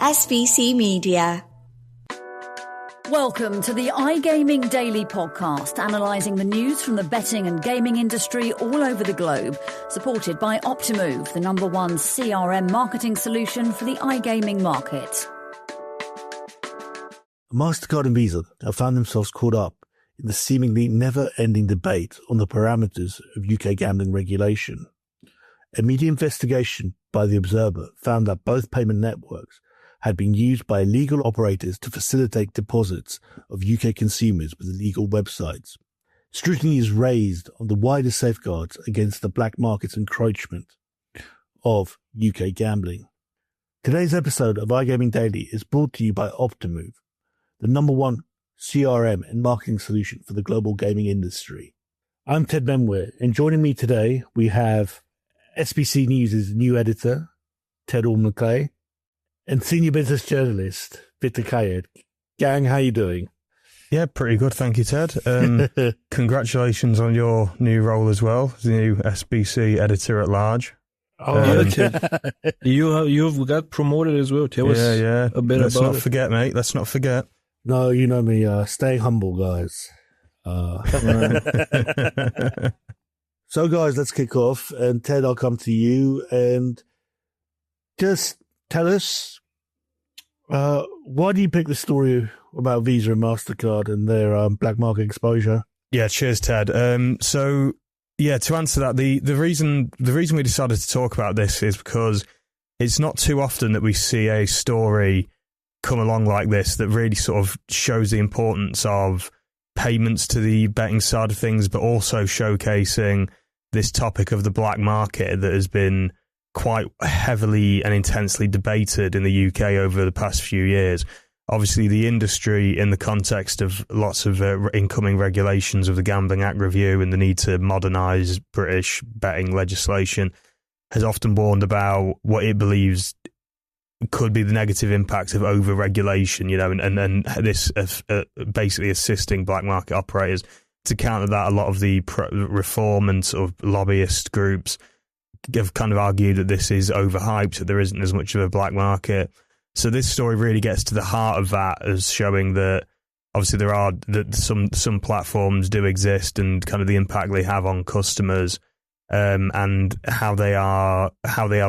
SBC Media. Welcome to the iGaming Daily Podcast, analysing the news from the betting and gaming industry all over the globe, supported by Optimove, the #1 CRM marketing solution for the iGaming market. Mastercard and Visa have found themselves caught up in the seemingly never-ending debate on the parameters of UK gambling regulation. A media investigation by The Observer found that both payment networks had been used by illegal operators to facilitate deposits of UK consumers with illegal websites. Scrutiny is raised on the wider safeguards against the black market encroachment of UK gambling. Today's episode of iGaming Daily is brought to you by Optimove, the #1 CRM and marketing solution for the global gaming industry. I'm Ted Menmuir, and joining me today we have SBC News' new editor, Ted Orme-Claye, and senior business journalist, Viktor Kayed. Gang, how you doing? Yeah, pretty good, thank you, Ted. Congratulations on your new role as well, the new SBC editor at large. You've got promoted as well. Tell us a bit Let's about not forget, mate. Let's not forget. No, you know me, staying humble, guys. So, guys, let's kick off. And Ted, I'll come to you and just tell us, why do you pick the story about Visa and Mastercard and their black market exposure? Yeah, cheers, Ted. To answer that, the reason we decided to talk about this is because it's not too often that we see a story come along like this that really sort of shows the importance of payments to the betting side of things, but also showcasing this topic of the black market that has been quite heavily and intensely debated in the UK over the past few years. Obviously, the industry, in the context of lots of incoming regulations of the Gambling Act review and the need to modernise British betting legislation, has often warned about what it believes could be the negative impact of over-regulation, and this basically assisting black market operators. To counter that, a lot of the reform and sort of lobbyist groups have kind of argued that this is overhyped, that there isn't as much of a black market. So this story really gets to the heart of that, as showing that obviously there are that some platforms do exist and kind of the impact they have on customers, and how they are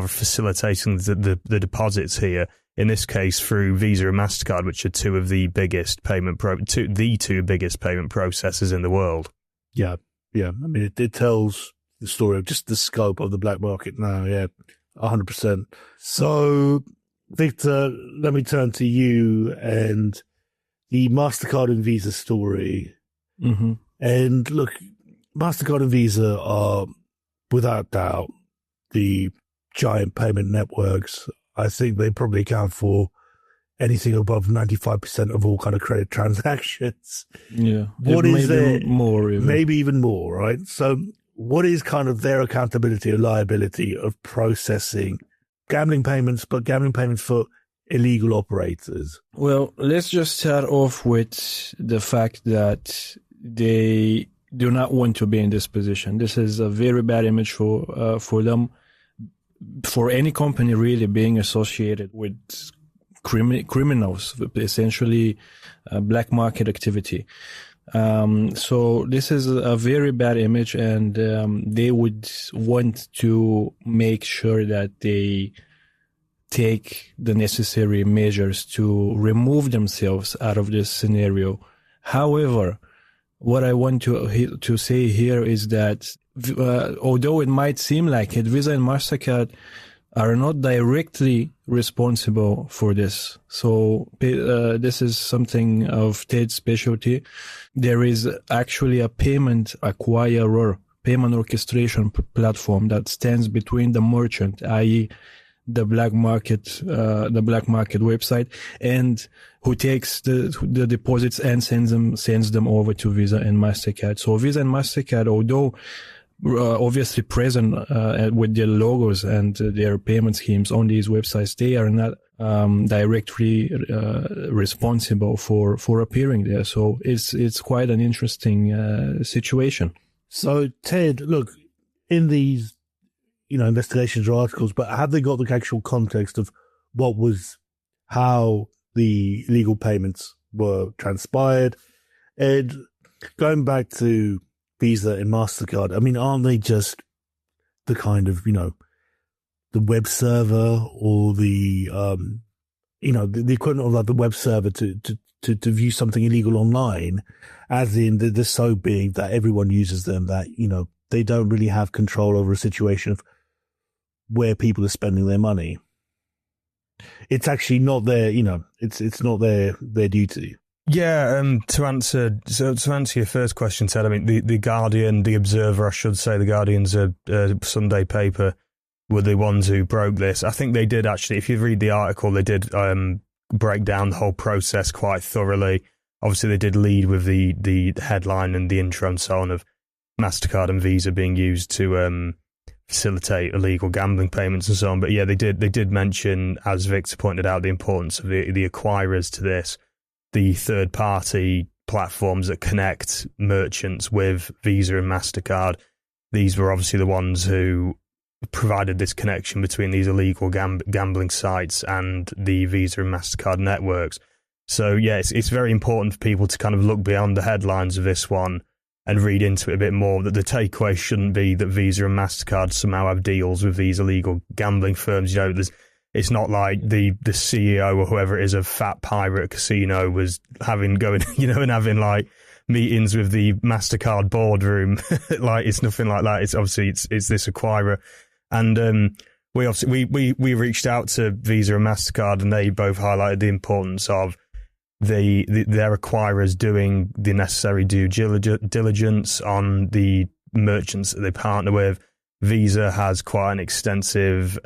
facilitating the deposits here. In this case, through Visa and Mastercard, which are two of the biggest two biggest payment processors in the world. Yeah. I mean, it tells the story of just the scope of the black market now. Yeah, 100%. So, Viktor, let me turn to you and the Mastercard and Visa story. Mm-hmm. And look, Mastercard and Visa are, without doubt, the giant payment networks. I think they probably account for anything above 95% of all kind of credit transactions. Yeah. What is their more? Maybe even more, right? So what is kind of their accountability or liability of processing gambling payments, but gambling payments for illegal operators? Well, let's just start off with the fact that they do not want to be in this position. This is a very bad image for them. For any company really being associated with criminals, essentially black market activity. So this is a very bad image, and they would want to make sure that they take the necessary measures to remove themselves out of this scenario. However, what I want to say here is that although it might seem like it, Visa and Mastercard are not directly responsible for this. So this is something of Ted's specialty. There is actually a payment acquirer, payment orchestration platform that stands between the merchant, i.e. the black market website, and who takes the deposits and sends them over to Visa and Mastercard. So Visa and Mastercard, although obviously present with their logos and their payment schemes on these websites, they are not directly responsible for appearing there. So it's quite an interesting situation. So Ted, look, in these investigations or articles, but have they got the actual context of what was how the legal payments were transpired. And going back to Visa and Mastercard, I mean, aren't they just the kind of, the web server or the equivalent of like the web server to view something illegal online, as in the so being that everyone uses them, that, they don't really have control over a situation of where people are spending their money. It's actually not their, it's not their duty. Yeah, to answer your first question, Ted, I mean, the Guardian, the Observer, I should say, the Guardian's a Sunday paper, were the ones who broke this. I think they did actually, if you read the article, they did break down the whole process quite thoroughly. Obviously, they did lead with the headline and the intro and so on of MasterCard and Visa being used to facilitate illegal gambling payments and so on. But yeah, they did mention, as Victor pointed out, the importance of the acquirers to this, the third-party platforms that connect merchants with Visa and MasterCard. These were obviously the ones who provided this connection between these illegal gambling sites and the Visa and MasterCard networks. So yeah, it's very important for people to kind of look beyond the headlines of this one and read into it a bit more, that the takeaway shouldn't be that Visa and MasterCard somehow have deals with these illegal gambling firms. It's not like the CEO or whoever it is of Fat Pirate Casino was having like meetings with the MasterCard boardroom. Like, it's nothing like that. It's obviously it's this acquirer. And we reached out to Visa and MasterCard, and they both highlighted the importance of their acquirers doing the necessary due diligence on the merchants that they partner with. Visa has quite an extensive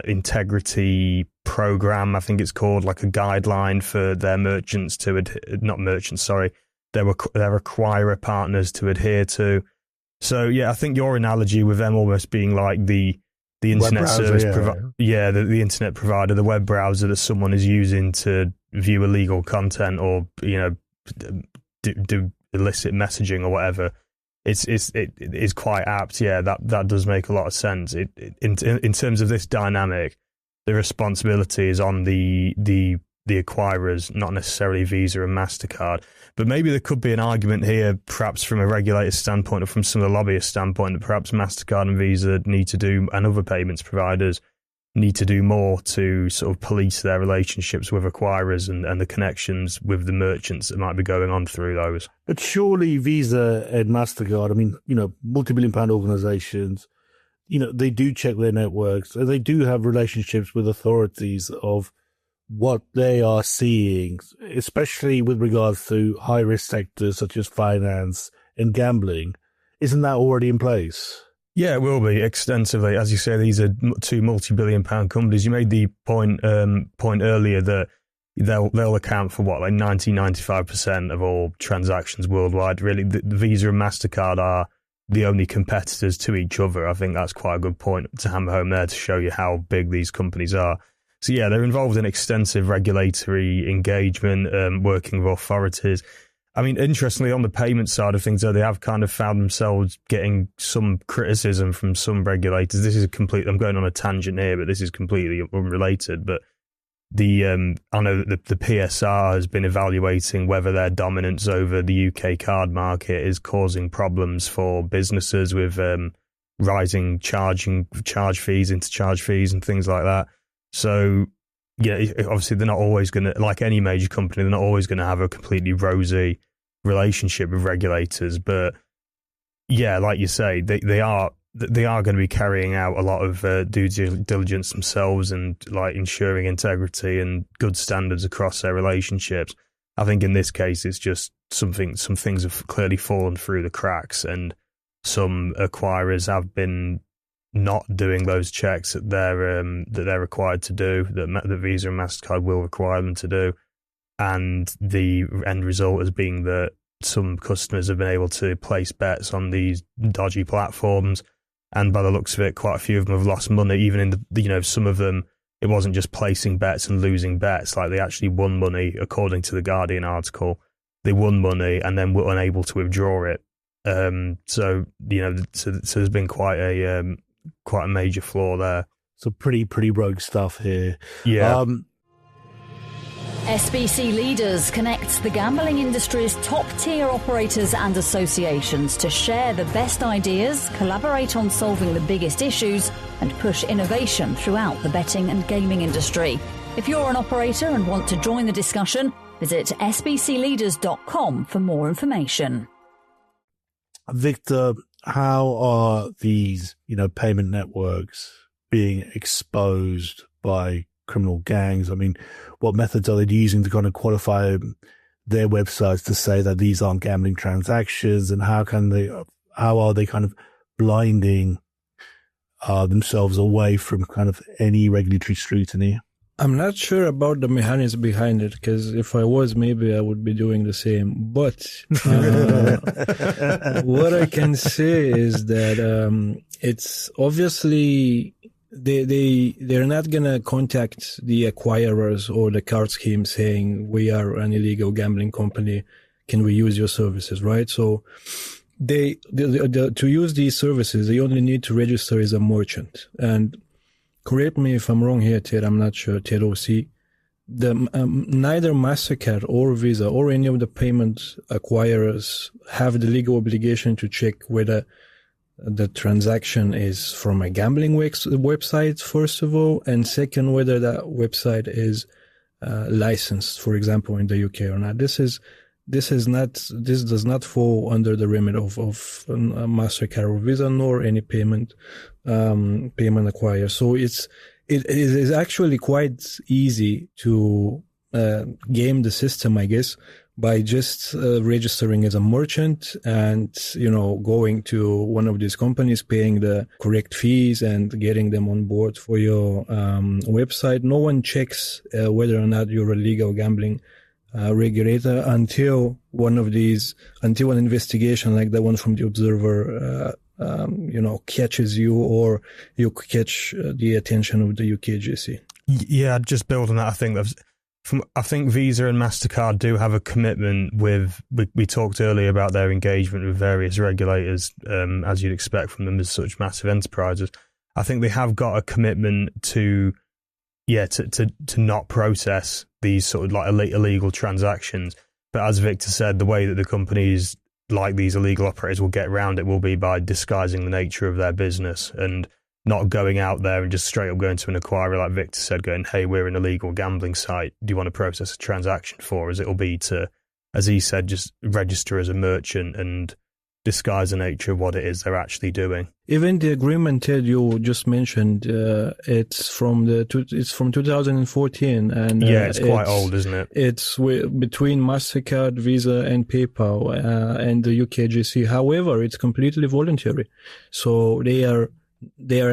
integrity program, I think it's called, like a guideline for their merchants their acquirer partners to adhere to. So yeah, I think your analogy with them almost being like the internet service the internet provider, the web browser that someone is using to view illegal content or do illicit messaging or whatever. It is quite apt. Yeah, that does make a lot of sense. In terms of this dynamic, the responsibility is on the acquirers, not necessarily Visa and MasterCard. But maybe there could be an argument here, perhaps from a regulator's standpoint or from some of the lobbyists' standpoint, that perhaps MasterCard and Visa need to do, and other payments providers need to do more to sort of police their relationships with acquirers and the connections with the merchants that might be going on through those. But surely Visa and MasterCard, I mean, multi-billion-pound organizations, they do check their networks, and they do have relationships with authorities of what they are seeing, especially with regards to high-risk sectors such as finance and gambling. Isn't that already in place? Yeah, it will be extensively. As you say, these are two multi-billion-pound companies. You made the point earlier that they'll account for what, like 95% of all transactions worldwide. Really, the Visa and MasterCard are the only competitors to each other. I think that's quite a good point to hammer home there, to show you how big these companies are. So yeah, they're involved in extensive regulatory engagement, working with authorities. I mean, interestingly, on the payment side of things, though, they have kind of found themselves getting some criticism from some regulators. I'm going on a tangent here, but this is completely unrelated. But I know that the PSR has been evaluating whether their dominance over the UK card market is causing problems for businesses with rising charge fees, interchange fees, and things like that. So, yeah, obviously they're not always going to, like any major company, they're not always going to have a completely rosy relationship with regulators. But yeah, like you say, they are going to be carrying out a lot of due diligence themselves and like ensuring integrity and good standards across their relationships. I think in this case, it's just some things have clearly fallen through the cracks, and some acquirers have been not doing those checks that they're required to do, that Visa and MasterCard will require them to do. And the end result has been that some customers have been able to place bets on these dodgy platforms. And by the looks of it, quite a few of them have lost money. Even in some of them, it wasn't just placing bets and losing bets. Like, they actually won money, according to the Guardian article. They won money and then were unable to withdraw it. So there's been quite a major flaw there. So pretty rogue stuff here. Yeah. SBC Leaders connects the gambling industry's top-tier operators and associations to share the best ideas, collaborate on solving the biggest issues, and push innovation throughout the betting and gaming industry. If you're an operator and want to join the discussion, visit sbcleaders.com for more information. Viktor, how are these, payment networks being exposed by criminal gangs? I mean, what methods are they using to kind of qualify their websites to say that these aren't gambling transactions, and how are they kind of blinding themselves away from kind of any regulatory scrutiny? I'm not sure about the mechanics behind it, because if I was, maybe I would be doing the same. But what I can say is that it's obviously they're not gonna contact the acquirers or the card scheme saying we are an illegal gambling company, can we use your services, right? So to use these services, they only need to register as a merchant. And correct me if I'm wrong here, Ted, I'm not sure, Ted OC. Neither MasterCard or Visa or any of the payment acquirers have the legal obligation to check whether the transaction is from a gambling website, first of all, and second, whether that website is licensed, for example, in the UK or not. This does not fall under the remit of MasterCard or Visa, nor any payment acquirer. So it is actually quite easy to game the system, I guess, by just registering as a merchant and, going to one of these companies, paying the correct fees and getting them on board for your website. No one checks whether or not you're a legal gambling regulator until an investigation like the one from the Observer, catches you, or you catch the attention of the UKGC. Yeah, just build on that. I think Visa and MasterCard do have a commitment with. We talked earlier about their engagement with various regulators, as you'd expect from them as such massive enterprises. I think they have got a commitment to not process these sort of like illegal transactions. But as Viktor said, the way that the companies like these illegal operators will get around it will be by disguising the nature of their business and not going out there and just straight up going to an acquirer, like Viktor said, going, hey, we're an illegal gambling site. Do you want to process a transaction for us? It'll be to, as he said, just register as a merchant and disguise the nature of what it is they're actually doing. Even the agreement, Ted, you just mentioned, it's from 2014, and it's quite old, isn't it? It's between MasterCard, Visa, and PayPal, and the UKGC. However, it's completely voluntary, so they are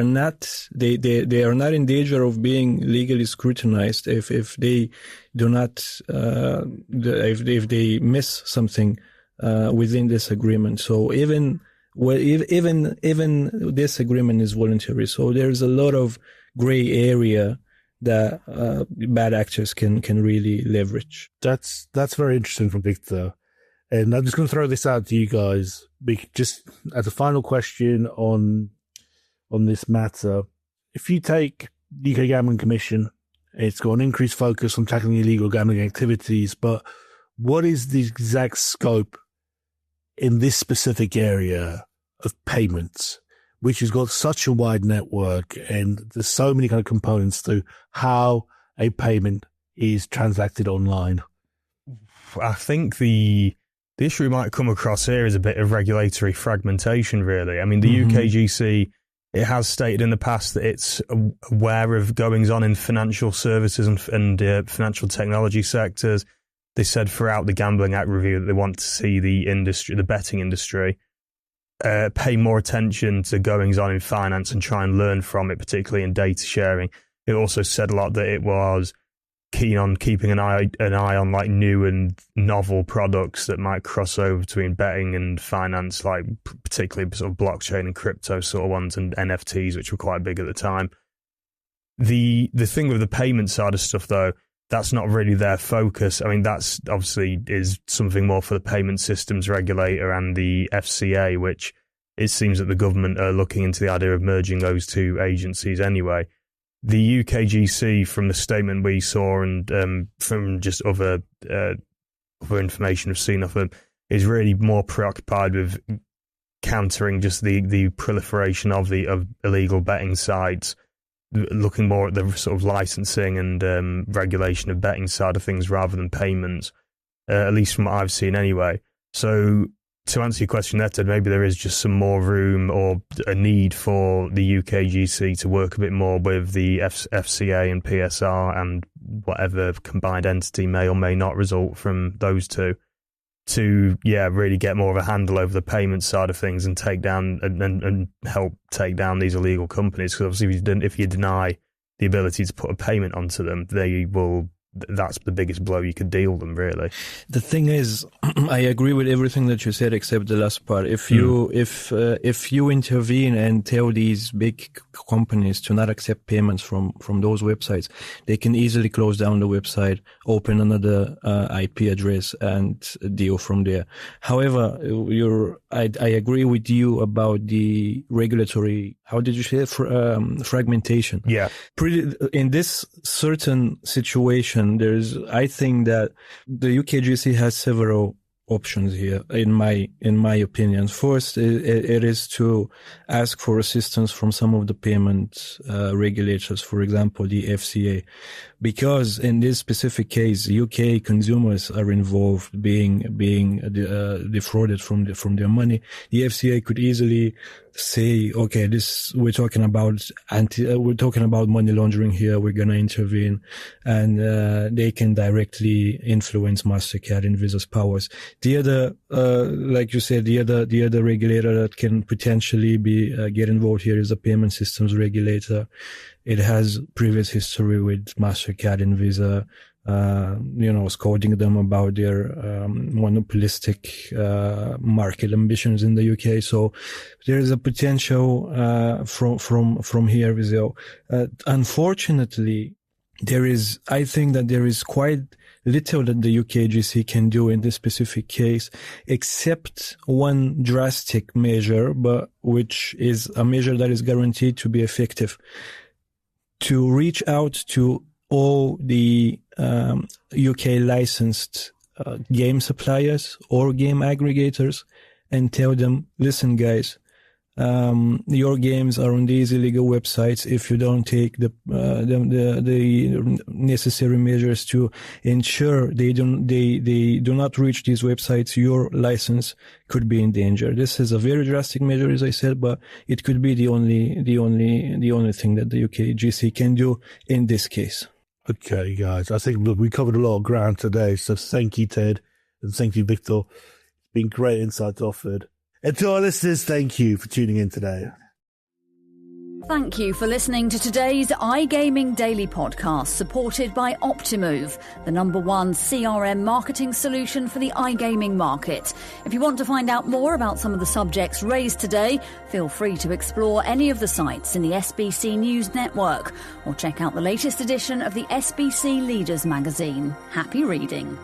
not in danger of being legally scrutinized if they do not if they miss something within this agreement. So even this agreement is voluntary. So there's a lot of gray area that bad actors can really leverage. That's very interesting from Viktor. And I'm just going to throw this out to you guys, just as a final question on this matter. If you take the UK Gambling Commission, it's got an increased focus on tackling illegal gambling activities, but what is the exact scope in this specific area of payments, which has got such a wide network and there's so many kind of components to how a payment is transacted online? I think the issue we might come across here is a bit of regulatory fragmentation, really. I mean, the UKGC, it has stated in the past that it's aware of goings on in financial services and financial technology sectors. They said throughout the Gambling Act review that they want to see the betting industry, pay more attention to goings on in finance and try and learn from it, particularly in data sharing. It also said a lot that it was keen on keeping an eye on like new and novel products that might cross over between betting and finance, like particularly sort of blockchain and crypto sort of ones, and NFTs, which were quite big at the time. The thing with the payment side of stuff, though, that's not really their focus. I mean, that's obviously is something more for the payment systems regulator and the FCA, which it seems that the government are looking into the idea of merging those two agencies anyway. the UKGC, from the statement we saw and from just other information we've seen of them, is really more preoccupied with countering just the proliferation of illegal betting sites, looking more at the sort of licensing and regulation of betting side of things rather than payments, at least from what I've seen anyway. So to answer your question there, Ted, maybe there is just some more room or a need for the UKGC to work a bit more with the FCA and PSR and whatever combined entity may or may not result from those two, to really get more of a handle over the payment side of things and take down and help take down these illegal companies. Because obviously, if you deny the ability to put a payment onto them, that's the biggest blow you could deal them, really. The thing is, I agree with everything that you said except the last part. If you intervene and tell these big companies to not accept payments from those websites, they can easily close down the website, open another IP address, and deal from there. However, I agree with you about the regulatory, how did you say it? Fragmentation. Yeah. In this certain situation, I think that the UKGC has several options here, in my opinion. First, it is to ask for assistance from some of the payment regulators, for example, the FCA, because in this specific case, UK consumers are involved, being defrauded from their money. The FCA could easily say, okay, we're talking about money laundering here. We're going to intervene, and they can directly influence Mastercard and Visa's powers. The other, like you said, the other regulator that can potentially get involved here is the payment systems regulator. It has previous history with Mastercard and Visa, scolding them about their monopolistic market ambitions in the UK. So there is a potential from here, Vizio. Unfortunately, I think that there is quite little that the UKGC can do in this specific case, except one drastic measure, but which is a measure that is guaranteed to be effective, to reach out to all the UK licensed game suppliers or game aggregators and tell them, listen, guys, your games are on these illegal websites. If you don't take the necessary measures to ensure they do not reach these websites, your license could be in danger. This is a very drastic measure, as I said, but it could be the only thing that the UKGC can do in this case. Okay, guys. I think, look, we covered a lot of ground today, so thank you, Ted, and thank you, Viktor. It's been great insights offered. And to our listeners, thank you for tuning in today. Thank you for listening to today's iGaming Daily Podcast, supported by Optimove, the #1 CRM marketing solution for the iGaming market. If you want to find out more about some of the subjects raised today, feel free to explore any of the sites in the SBC News Network or check out the latest edition of the SBC Leaders magazine. Happy reading.